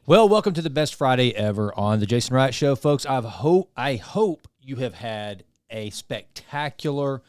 Well, welcome to the best Friday ever on the Jason Wright Show, folks. I hope you have had a spectacular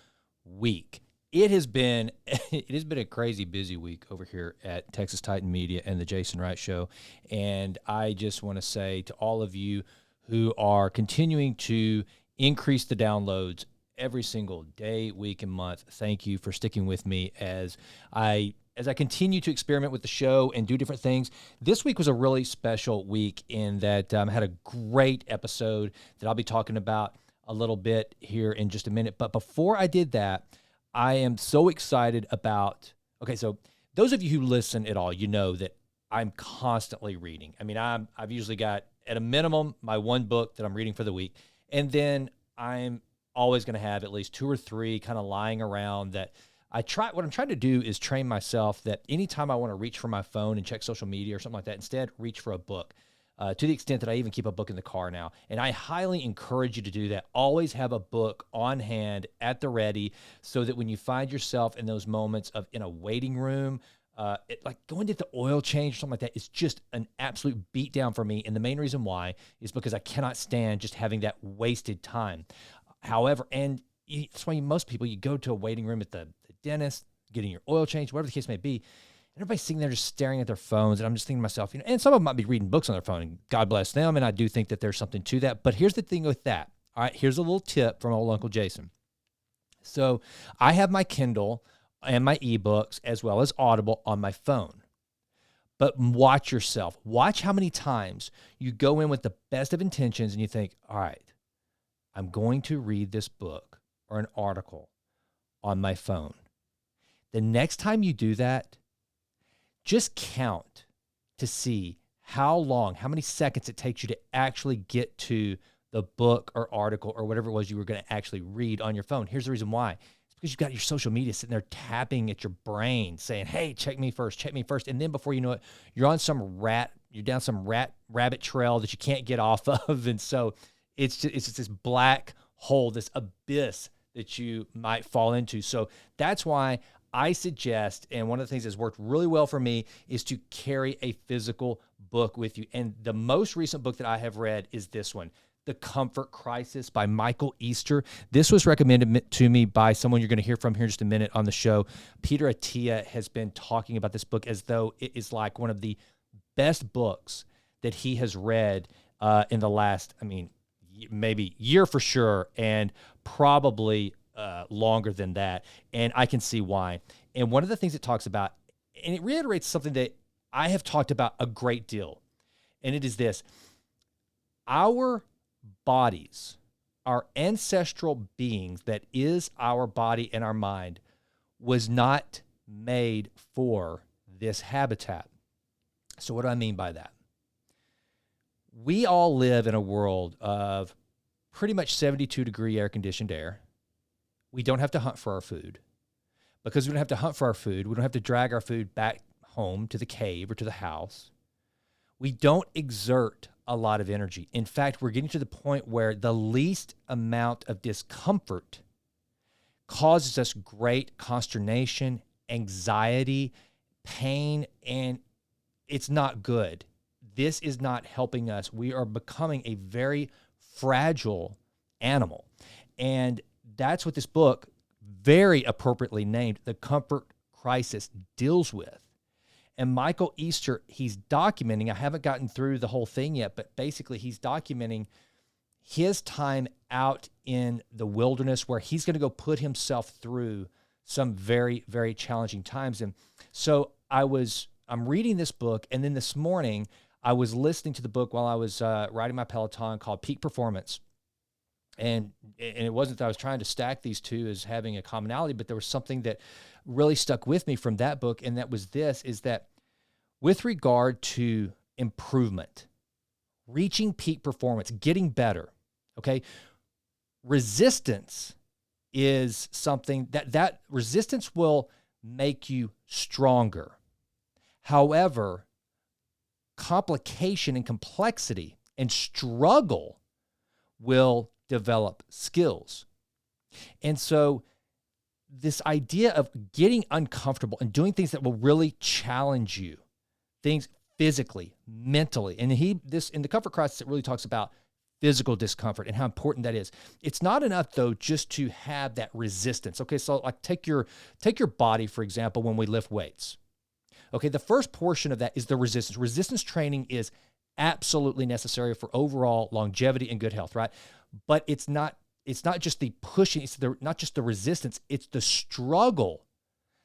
week. It has been a crazy busy week over here at Texas Titan Media and the Jason Wright Show. And I just want to say to all of you who are continuing to increase the downloads every single day, week, and month, thank you for sticking with me as I continue to experiment with the show and do different things. This week was a really special week in that I had a great episode that I'll be talking about a little bit here in just a minute. But before I did that, I am so excited about, okay, so those of you who listen at all, you know that I'm constantly reading. I mean, I've usually got, at a minimum, my one book that I'm reading for the week. And then I'm always going to have at least two or three kind of lying around that what I'm trying to do is train myself that anytime I want to reach for my phone and check social media or something like that, instead reach for a book, to the extent that I even keep a book in the car now. And I highly encourage you to do that. Always have a book on hand at the ready so that when you find yourself in those moments of in a waiting room, like going to the oil change or something like that, is just an absolute beatdown for me. And the main reason why is because I cannot stand just having that wasted time. However, and that's why most people, you go to a waiting room at the dentist, getting your oil changed, whatever the case may be, and everybody's sitting there just staring at their phones. And I'm just thinking to myself, and some of them might be reading books on their phone, and God bless them. And I do think that there's something to that. But here's the thing with that. All right, here's a little tip from old Uncle Jason. So I have my Kindle and my ebooks as well as Audible on my phone. But watch yourself. Watch how many times you go in with the best of intentions and you think, all right, I'm going to read this book or an article on my phone. The next time you do that, just count to see how many seconds it takes you to actually get to the book or article or whatever it was you were going to actually read on your phone. Here's the reason why. It's because you've got your social media sitting there tapping at your brain saying, hey, check me first. And then before you know it, you're down some rabbit trail that you can't get off of. And so it's just this black hole, this abyss that you might fall into. So that's why I suggest, and one of the things that's worked really well for me, is to carry a physical book with you. And the most recent book that I have read is this one, The Comfort Crisis by Michael Easter. This was recommended to me by someone you're going to hear from here in just a minute on the show. Peter Attia has been talking about this book as though it is like one of the best books that he has read in the last, maybe year for sure, and probably longer than that. And I can see why. And one of the things it talks about, and it reiterates something that I have talked about a great deal, and it is this: our bodies, our ancestral beings, that is our body and our mind, was not made for this habitat. So what do I mean by that? We all live in a world of pretty much 72-degree air-conditioned air. We don't have to hunt for our food. Because we don't have to hunt for our food, we don't have to drag our food back home to the cave or to the house. We don't exert a lot of energy. In fact, we're getting to the point where the least amount of discomfort causes us great consternation, anxiety, pain, and it's not good. This is not helping us. We are becoming a very fragile animal. And that's what this book, very appropriately named The Comfort Crisis, deals with. And Michael Easter, he's documenting, I haven't gotten through the whole thing yet, but basically he's documenting his time out in the wilderness where he's going to go put himself through some very, very challenging times. And so I'm reading this book, and then this morning I was listening to the book while I was riding my Peloton, called Peak Performance. And it wasn't that I was trying to stack these two as having a commonality, but there was something that really stuck with me from that book, and that was is that with regard to improvement, reaching peak performance, getting better, okay, resistance is something that resistance will make you stronger. However, complication and complexity and struggle will develop skills. And so this idea of getting uncomfortable and doing things that will really challenge you, things physically, mentally. And in the Comfort Crisis, it really talks about physical discomfort and how important that is. It's not enough though just to have that resistance. Okay, so like take your body, for example, when we lift weights. Okay, the first portion of that is the resistance. Resistance training is absolutely necessary for overall longevity and good health, right? But it's not just the pushing, it's not just the resistance, it's the struggle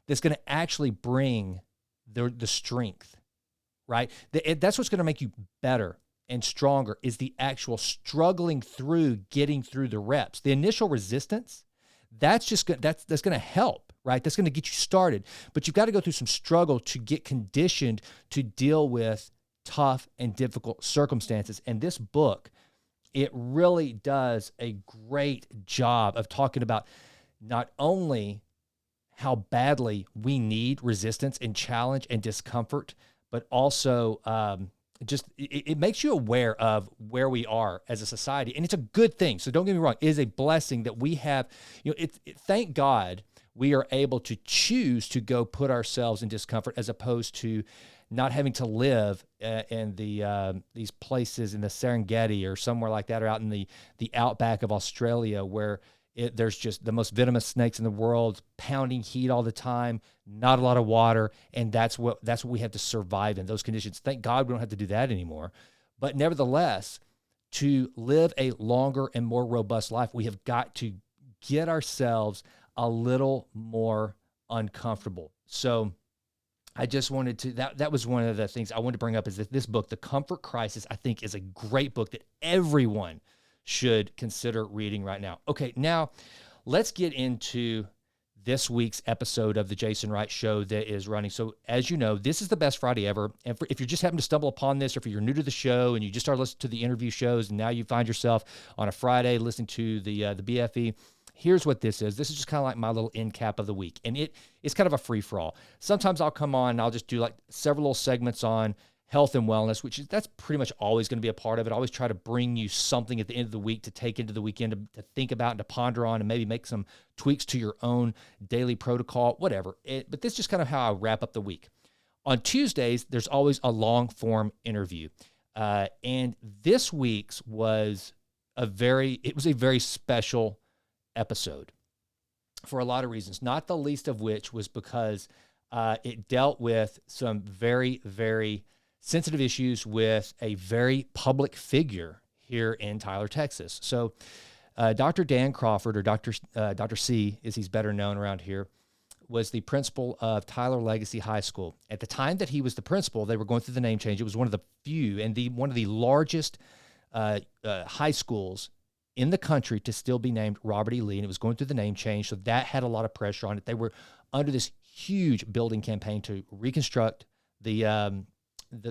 that's going to actually bring the strength, right? That's what's going to make you better and stronger, is the actual struggling through getting through the reps. The initial resistance, that's going to help, right? That's going to get you started, but you've got to go through some struggle to get conditioned to deal with tough and difficult circumstances. And this book, it really does a great job of talking about not only how badly we need resistance and challenge and discomfort, but also it makes you aware of where we are as a society. And it's a good thing. So don't get me wrong. It is a blessing that we have, thank God we are able to choose to go put ourselves in discomfort, as opposed to not having to live in these places in the Serengeti or somewhere like that, or out in the outback of Australia, where there's just the most venomous snakes in the world, pounding heat all the time, not a lot of water, and that's what we have to survive in those conditions. Thank God we don't have to do that anymore. But nevertheless, to live a longer and more robust life, we have got to get ourselves a little more uncomfortable. So I just wanted to, that was one of the things I wanted to bring up, is that this book, The Comfort Crisis, I think is a great book that everyone should consider reading right now. Okay, now let's get into this week's episode of the Jason Wright Show that is running. So as you know, this is the best Friday ever. And if you just happen to stumble upon this, or if you're new to the show and you just started listening to the interview shows and now you find yourself on a Friday listening to the BFE, here's what this is. This is just kind of like my little end cap of the week. And it's kind of a free-for-all. Sometimes I'll come on and I'll just do like several little segments on health and wellness, that's pretty much always going to be a part of it. I always try to bring you something at the end of the week to take into the weekend to think about and to ponder on, and maybe make some tweaks to your own daily protocol, whatever. But this is just kind of how I wrap up the week. On Tuesdays, there's always a long-form interview. And this week's was a very special episode for a lot of reasons, not the least of which was because it dealt with some very, very sensitive issues with a very public figure here in Tyler, Texas. So Dr. Dan Crawford, or Dr. C, as he's better known around here, was the principal of Tyler Legacy High School. At the time that he was the principal, they were going through the name change. It was one of the few and one of the largest high schools in the country to still be named Robert E. Lee, and it was going through the name change, so that had a lot of pressure on it. They were under this huge building campaign to reconstruct the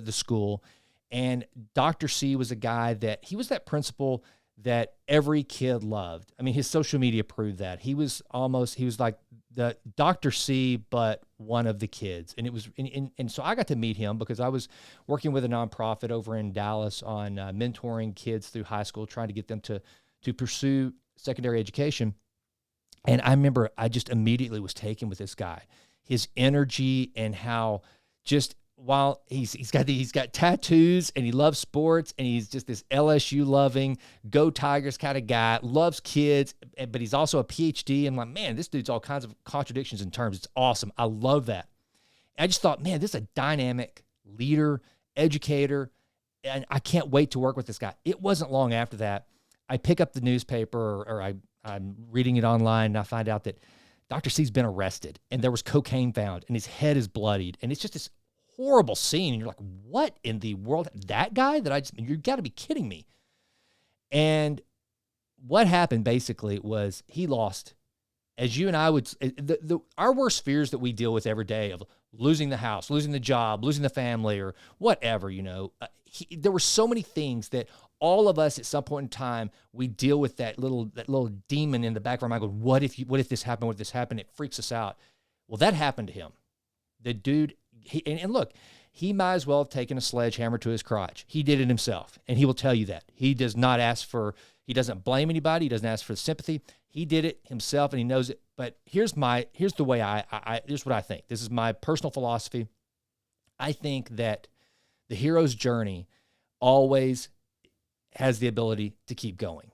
school, and Dr. C was a guy he was that principal that every kid loved. I mean, his social media proved that. He was like the Dr. C, but one of the kids. And so I got to meet him because I was working with a nonprofit over in Dallas on mentoring kids through high school, trying to get them to pursue secondary education. And I remember I just immediately was taken with this guy, his energy, and how just, while he's got tattoos and he loves sports and he's just this LSU loving, go Tigers kind of guy, loves kids, but he's also a PhD. I'm like, man, this dude's all kinds of contradictions in terms. It's awesome. I love that. And I just thought, man, this is a dynamic leader, educator, and I can't wait to work with this guy. It wasn't long after that, I pick up the newspaper, or I'm reading it online, and I find out that Dr. C's been arrested and there was cocaine found and his head is bloodied. And it's just this horrible scene. And you're like, what in the world? That guy you got to be kidding me. And what happened basically was he lost, as you and I would, our worst fears that we deal with every day of losing the house, losing the job, losing the family, or whatever, there were so many things that all of us at some point in time, we deal with that little demon in the back of our mind going, what if this happened? What if this happened? It freaks us out. Well, that happened to him. The dude, and look, he might as well have taken a sledgehammer to his crotch. He did it himself, and he will tell you that. He doesn't blame anybody. He doesn't ask for sympathy. He did it himself, and he knows it. But here's the way here's what I think. This is my personal philosophy. I think that The hero's journey always has the ability to keep going.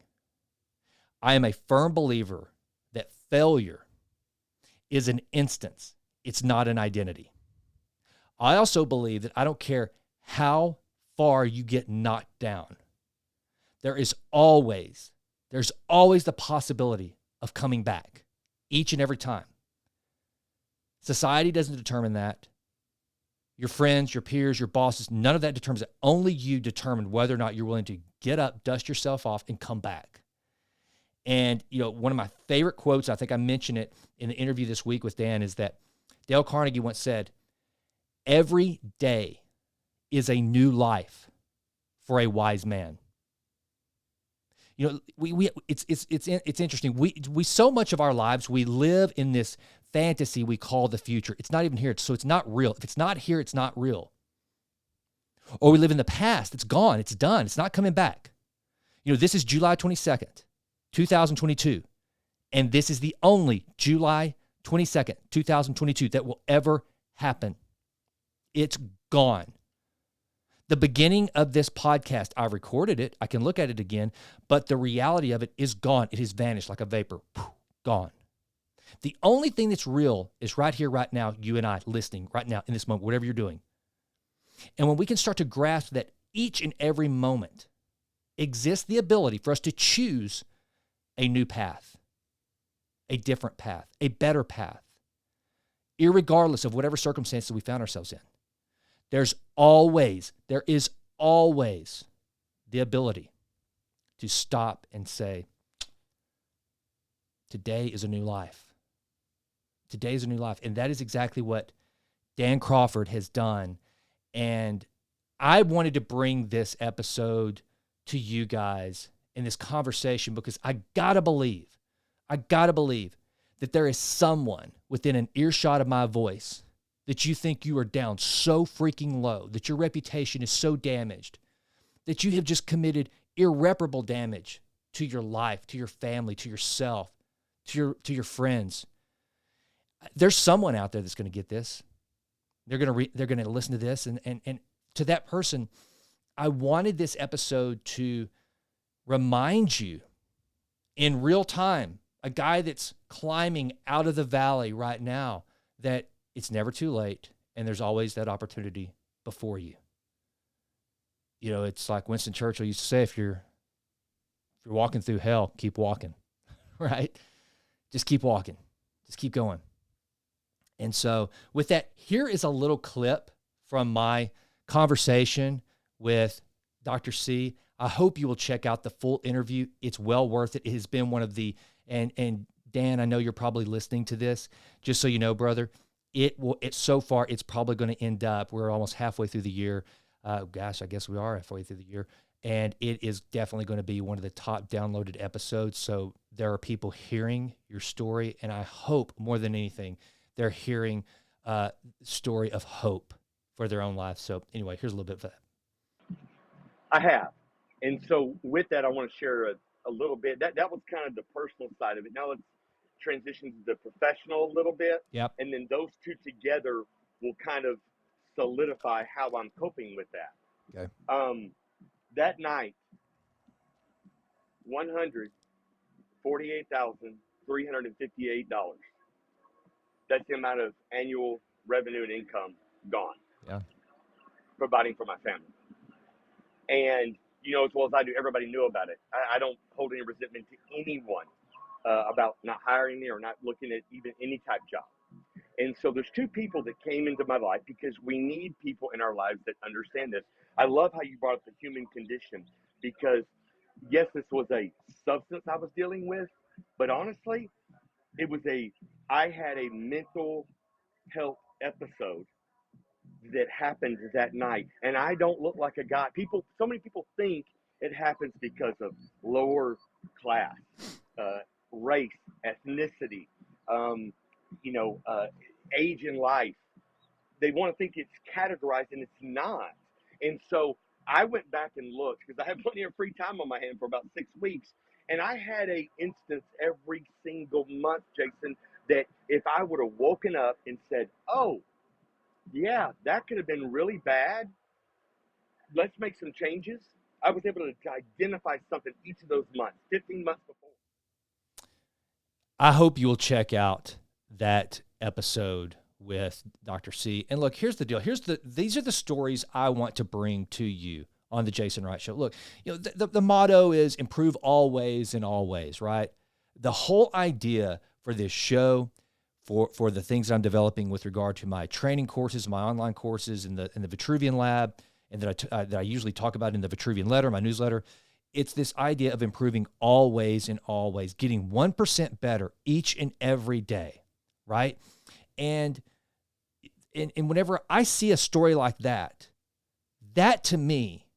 I am a firm believer that failure is an instance. It's not an identity. I also believe that I don't care how far you get knocked down. There's always the possibility of coming back each and every time. Society doesn't determine that. Your friends, your peers, your bosses, none of that determines it. Only you determine whether or not you're willing to get up, dust yourself off, and come back. And, one of my favorite quotes, I think I mentioned it in the interview this week with Dan, is that Dale Carnegie once said, "Every day is a new life for a wise man." It's interesting. We so much of our lives, we live in this fantasy we call the future. It's not even here, so it's not real. If it's not here, it's not real. Or we live in the past. It's gone. It's done. It's not coming back. This is July 22nd, 2022, and this is the only July 22nd, 2022 that will ever happen. It's gone. The beginning of this podcast, I recorded it. I can look at it again, but the reality of it is gone. It has vanished like a vapor. Gone. The only thing that's real is right here, right now, you and I listening right now in this moment, whatever you're doing. And when we can start to grasp that each and every moment exists the ability for us to choose a new path, a different path, a better path, irregardless of whatever circumstances we found ourselves in. There is always the ability to stop and say, today is a new life. Today is a new life. And that is exactly what Dan Crawford has done. And I wanted to bring this episode to you guys in this conversation because I gotta believe that there is someone within an earshot of my voice that you think you are down so freaking low, that your reputation is so damaged, that you have just committed irreparable damage to your life, to your family, to yourself, to your friends. There's someone out there that's going to get this. They're going to listen to this, and to that person, I wanted this episode to remind you in real time, a guy that's climbing out of the valley right now, that it's never too late, and there's always that opportunity before you. It's like Winston Churchill used to say, if you're walking through hell, keep walking, right? Just keep walking. Just keep going. And so with that, here is a little clip from my conversation with Dr. C. I hope you will check out the full interview. It's well worth it. It has been one of the, and Dan, I know you're probably listening to this, just so you know, brother, so far, it's probably going to end up, we're almost halfway through the year. I guess we are halfway through the year. And it is definitely going to be one of the top downloaded episodes. So there are people hearing your story. And I hope more than anything, they're hearing a story of hope for their own lives. So anyway, here's a little bit of that. I have. And so with that, I want to share a little bit. That was kind of the personal side of it. Now let's transition to the professional a little bit. Yep. And then those two together will kind of solidify how I'm coping with that. Okay. That night, $148,358. That's the amount of annual revenue and income gone. Yeah. Providing for my family. And, as well as I do, everybody knew about it. I don't hold any resentment to anyone about not hiring me or not looking at even any type job. And so there's two people that came into my life because we need people in our lives that understand this. I love how you brought up the human condition because, yes, this was a substance I was dealing with, but honestly, I had a mental health episode that happened that night. And I don't look like a guy. So many people think it happens because of lower class, race, ethnicity, age in life. They want to think it's categorized, and it's not. And so I went back and looked because I had plenty of free time on my hand for about 6 weeks. And I had a instance every single month, Jason, that if I would have woken up and said, oh, yeah, that could have been really bad, let's make some changes. I was able to identify something each of those months, 15 months before. I hope you will check out that episode with Dr. C. And look, here's the deal. These are the stories I want to bring to you on the Jason Wright Show. Look, the motto is improve always in all ways, right? The whole idea for this show, for the things I'm developing with regard to my training courses, my online courses in the Vitruvian Lab, and that I usually talk about in the Vitruvian Letter, my newsletter, it's this idea of improving always and always, getting 1% better each and every day, right? And whenever I see a story like that, that to me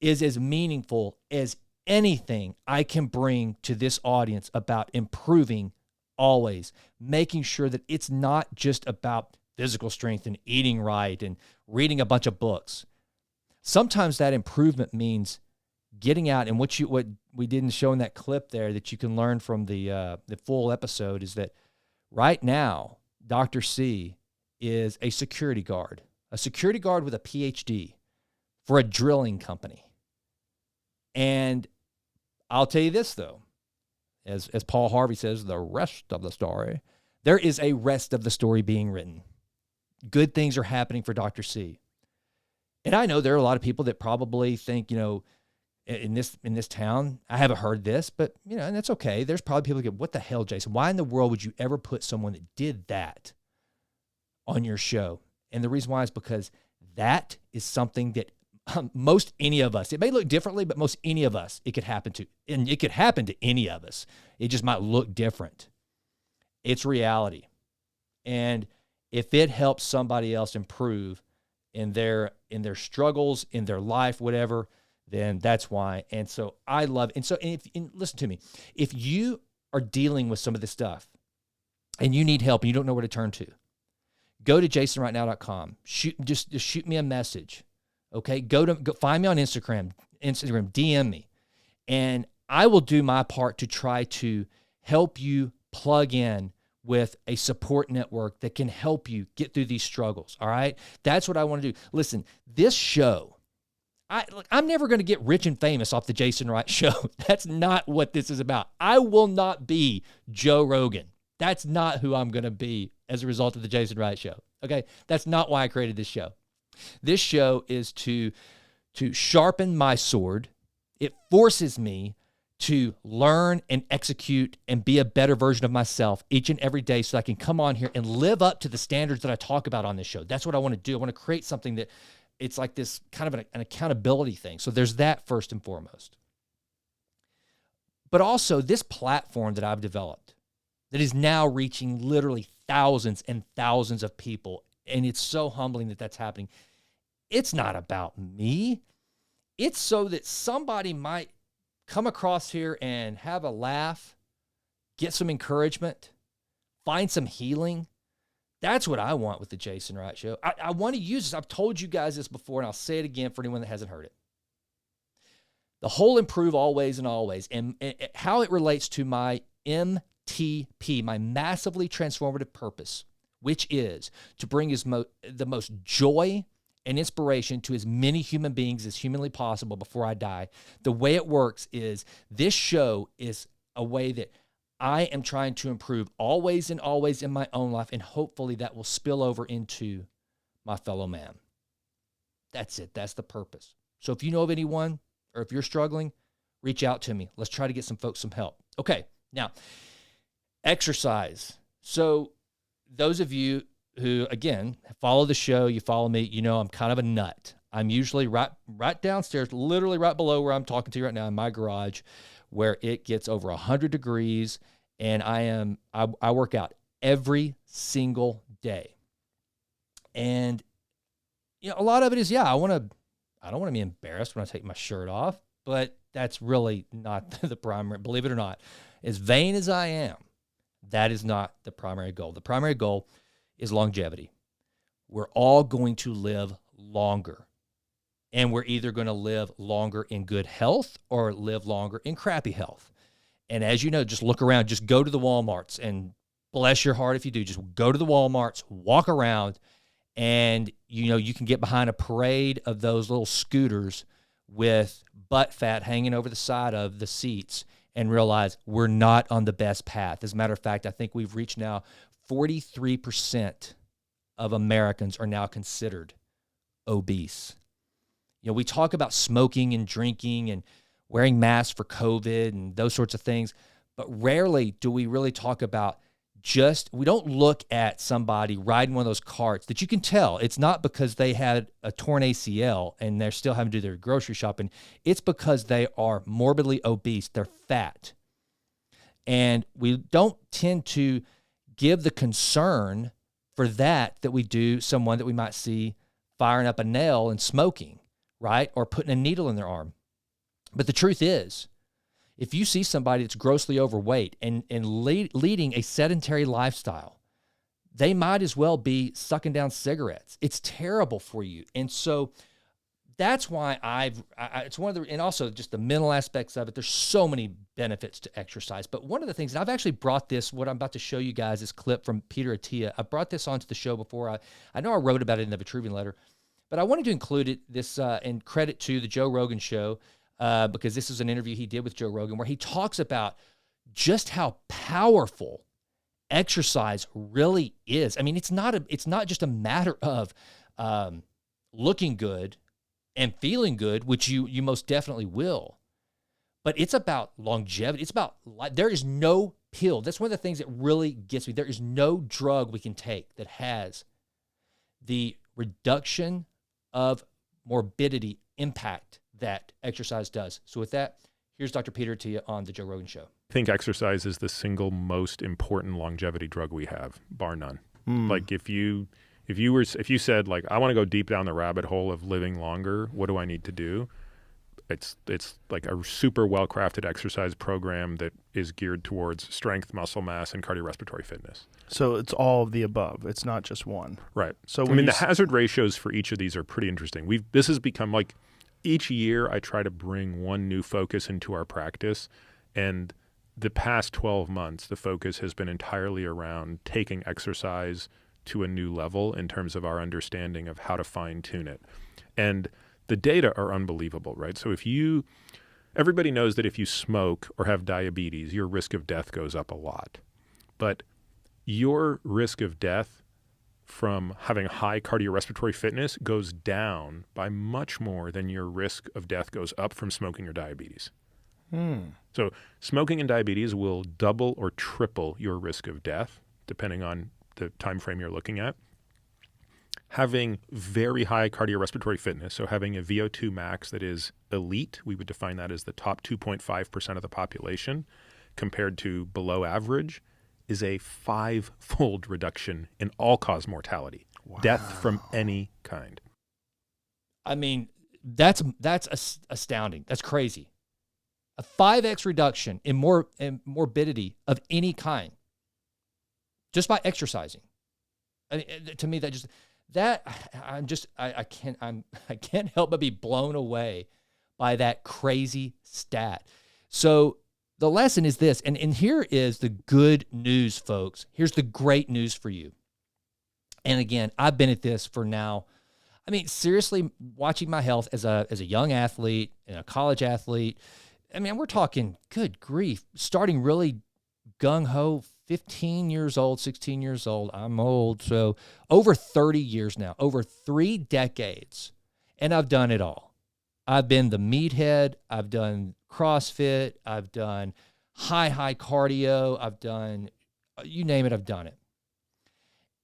is as meaningful as anything I can bring to this audience about improving always, making sure that it's not just about physical strength and eating right and reading a bunch of books. Sometimes that improvement means getting out, and what we didn't show in that clip there that you can learn from the full episode is that right now, Dr. C is a security guard with a PhD for a drilling company. And I'll tell you this, though, as Paul Harvey says, the rest of the story, there is a rest of the story being written. Good things are happening for Dr. C. And I know there are a lot of people that probably think, in this town, I haven't heard this, but, and that's okay. There's probably people that go, what the hell, Jason? Why in the world would you ever put someone that did that on your show? And the reason why is because that is something that most any of us, it may look differently, but most any of us, it could happen to. And it could happen to any of us. It just might look different. It's reality. And if it helps somebody else improve in their struggles, in their life, whatever, then that's why. And so I love it. And listen to me. If you are dealing with some of this stuff and you need help and you don't know where to turn to, go to jasonrightnow.com. Just shoot me a message. Okay? Go find me on Instagram, DM me. And I will do my part to try to help you plug in with a support network that can help you get through these struggles, all right? That's what I want to do. Listen, this show, I'm never going to get rich and famous off the Jason Wright Show. That's not what this is about. I will not be Joe Rogan. That's not who I'm going to be as a result of the Jason Wright Show, okay? That's not why I created this show. This show is to sharpen my sword. It forces me to learn and execute and be a better version of myself each and every day so I can come on here and live up to the standards that I talk about on this show. That's what I want to do. I want to create something that it's like this kind of an accountability thing. So there's that first and foremost. But also this platform that I've developed that is now reaching literally thousands and thousands of people, and it's so humbling that that's happening. It's not about me. It's so that somebody might come across here and have a laugh, get some encouragement, find some healing. That's what I want with the Jason Wright Show. I want to use this. I've told you guys this before, and I'll say it again for anyone that hasn't heard it. The whole improve always and always, and how it relates to my MTP, my massively transformative purpose, which is to bring the most joy and inspiration to as many human beings as humanly possible before I die. The way it works is this show is a way that I am trying to improve always and always in my own life, and hopefully that will spill over into my fellow man. That's it. That's the purpose. So if you know of anyone, or if you're struggling, reach out to me. Let's try to get some folks some help. Okay, now, exercise. So those of you who, again, follow the show, you follow me, you know I'm kind of a nut. I'm usually right downstairs, literally right below where I'm talking to you right now in my garage, where it gets over 100 degrees, and I work out every single day. And a lot of it is, I don't want to be embarrassed when I take my shirt off, but that's really not the primary, believe it or not. As vain as I am, that is not the primary goal. The primary goal is longevity. We're all going to live longer. And we're either going to live longer in good health or live longer in crappy health. And as you know, just look around, just go to the Walmarts, and bless your heart if you do, just go to the Walmarts, walk around, And, you can get behind a parade of those little scooters with butt fat hanging over the side of the seats and realize we're not on the best path. As a matter of fact, I think we've reached now 43% of Americans are now considered obese. We talk about smoking and drinking and wearing masks for COVID and those sorts of things, but rarely do we really talk about we don't look at somebody riding one of those carts that you can tell it's not because they had a torn ACL and they're still having to do their grocery shopping. It's because they are morbidly obese. They're fat. And we don't tend to give the concern for that we do someone that we might see firing up a nail and smoking, right? Or putting a needle in their arm. But the truth is, if you see somebody that's grossly overweight and leading a sedentary lifestyle, they might as well be sucking down cigarettes. It's terrible for you. And so that's why it's one of the, and also just the mental aspects of it. There's so many benefits to exercise. But one of the things, and I've actually brought this, what I'm about to show you guys, this clip from Peter Attia. I brought this onto the show before. I know I wrote about it in the Vitruvian letter, but I wanted to include this in credit to the Joe Rogan show. Because this is an interview he did with Joe Rogan where he talks about just how powerful exercise really is. I mean, it's not just a matter of looking good and feeling good, which you most definitely will, but it's about longevity. It's about there is no pill. That's one of the things that really gets me. There is no drug we can take that has the reduction of morbidity impact that exercise does. So with that, here's Dr. Peter Attia on the Joe Rogan Show. I think exercise is the single most important longevity drug we have, bar none. Like if you said like, I want to go deep down the rabbit hole of living longer, what do I need to do? It's like a super well-crafted exercise program that is geared towards strength, muscle mass, and cardiorespiratory fitness. So it's all of the above. It's not just one. Right. So the hazard ratios for each of these are pretty interesting. This has become like, each year I try to bring one new focus into our practice, and the past 12 months, the focus has been entirely around taking exercise to a new level in terms of our understanding of how to fine-tune it. And the data are unbelievable, right? So everybody knows that if you smoke or have diabetes, your risk of death goes up a lot. But your risk of death from having high cardiorespiratory fitness goes down by much more than your risk of death goes up from smoking or diabetes. So smoking and diabetes will double or triple your risk of death, depending on the time frame you're looking at. Having very high cardiorespiratory fitness, so having a VO2 max that is elite, we would define that as the top 2.5% of the population, compared to below average, is a 5-fold reduction in all-cause mortality, death from any kind. I mean, that's astounding. That's crazy. A 5x reduction in morbidity of any kind, just by exercising. I mean, to me, I can't help but be blown away by that crazy stat. So the lesson is this, and here is the good news, folks. Here's the great news for you. And again, I've been at this for now, I mean, seriously, watching my health as a young athlete and a college athlete. I mean, we're talking, good grief, starting really gung-ho, 15 years old, 16 years old. I'm old. So over 30 years now, over 3 decades, and I've done it all. I've been the meathead. I've done CrossFit. I've done high cardio. I've done, you name it, I've done it.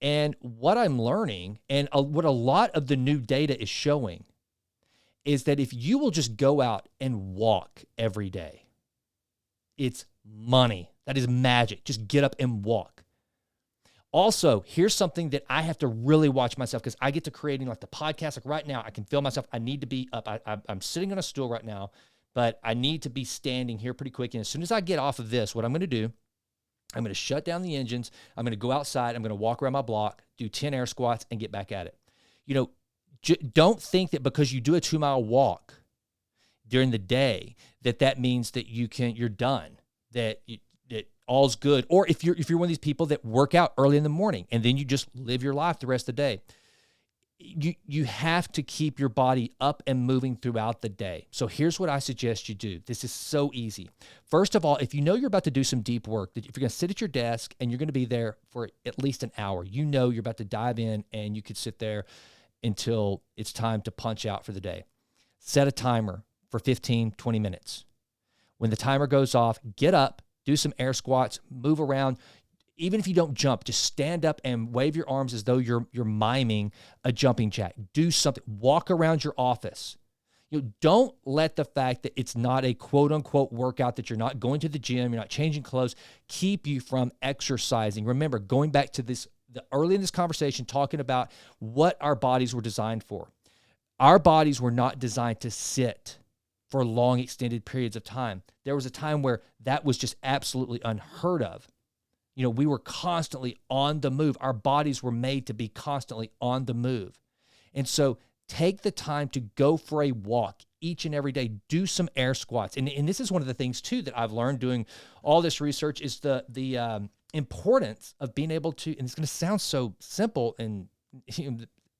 And what I'm learning, and what a lot of the new data is showing, is that if you will just go out and walk every day, it's money. That is magic. Just get up and walk. Also, here's something that I have to really watch myself, because I get to creating like the podcast. Like right now, I can feel myself. I need to be up. I'm sitting on a stool right now, but I need to be standing here pretty quick. And as soon as I get off of this, what I'm going to do, I'm going to shut down the engines. I'm going to go outside. I'm going to walk around my block, do 10 air squats, and get back at it. You know, don't think that because you do a 2-mile walk during the day that means that you're done, that all's good. Or if you're one of these people that work out early in the morning and then you just live your life the rest of the day. you have to keep your body up and moving throughout the day. So here's what I suggest you do. This is so easy. First of all, if you know you're about to do some deep work, that if you're going to sit at your desk and you're going to be there for at least an hour, you know you're about to dive in and you could sit there until it's time to punch out for the day. Set a timer for 15, 20 minutes. When the timer goes off, get up, do some air squats, move around. Even if you don't jump, just stand up and wave your arms as though you're miming a jumping jack. Do something. Walk around your office. Don't let the fact that it's not a quote-unquote workout, that you're not going to the gym, you're not changing clothes, keep you from exercising. Remember, going back to the early in this conversation, talking about what our bodies were designed for. Our bodies were not designed to sit for long, extended periods of time. There was a time where that was just absolutely unheard of. We were constantly on the move. Our bodies were made to be constantly on the move. And so take the time to go for a walk each and every day. Do some air squats. And this is one of the things, too, that I've learned doing all this research is the importance of being able to, and it's going to sound so simple, and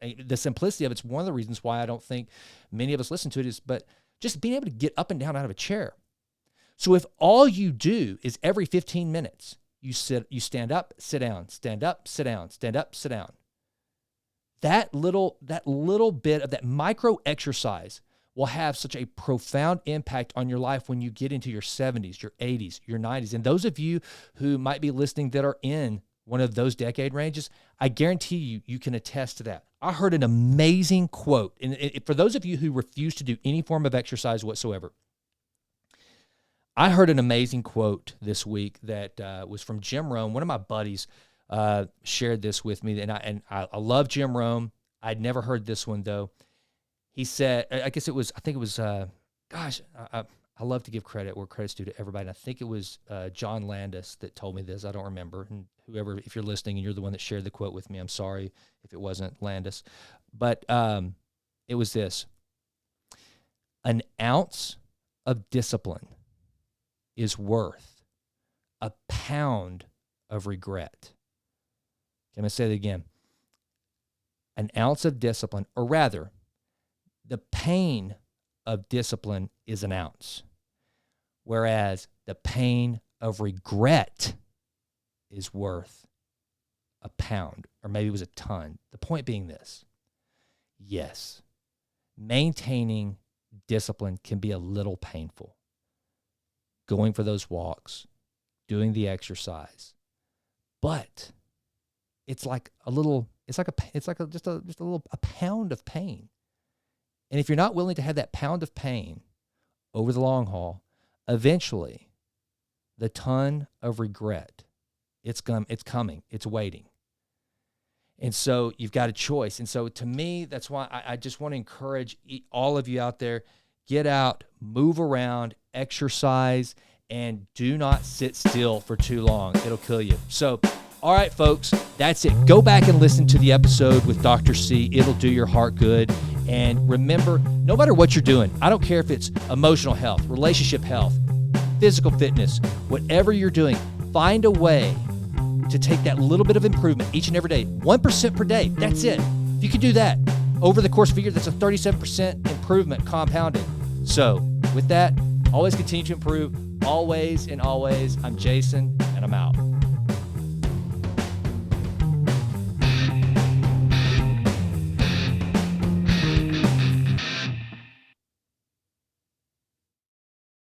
the simplicity of it's one of the reasons why I don't think many of us listen to it is, but just being able to get up and down out of a chair. So if all you do is every 15 minutes, you stand up, sit down, stand up, sit down, stand up, sit down. That little bit of that micro exercise will have such a profound impact on your life when you get into your 70s, your 80s, your 90s. And those of you who might be listening that are in one of those decade ranges, I guarantee you can attest to that. I heard an amazing quote, and for those of you who refuse to do any form of exercise whatsoever, I heard an amazing quote this week that was from Jim Rohn. One of my buddies shared this with me, and I love Jim Rohn. I'd never heard this one though. He said, I think it was, I love to give credit where credit's due to everybody. And I think it was John Landis that told me this. I don't remember. And whoever, if you're listening and you're the one that shared the quote with me, I'm sorry if it wasn't Landis. But it was this: an ounce of discipline is worth a pound of regret. Okay, I'm going to say it again. An ounce of discipline, or rather, the pain of discipline is an ounce, whereas the pain of regret is worth a pound, or maybe it was a ton. The point being this: yes, maintaining discipline can be a little painful. Going for those walks, doing the exercise, but it's like a pound of pain. And if you're not willing to have that pound of pain over the long haul, eventually the ton of regret, it's coming, it's waiting. And so you've got a choice. And so to me, that's why I just want to encourage all of you out there, get out, move around, exercise, and do not sit still for too long. It'll kill you. So, all right, folks, that's it. Go back and listen to the episode with Dr. C. It'll do your heart good. And remember, no matter what you're doing, I don't care if it's emotional health, relationship health, physical fitness, whatever you're doing, find a way to take that little bit of improvement each and every day, 1% per day. That's it. If you could do that over the course of a year, that's a 37% improvement compounded. So with that, always continue to improve. Always and always, I'm Jason, and I'm out.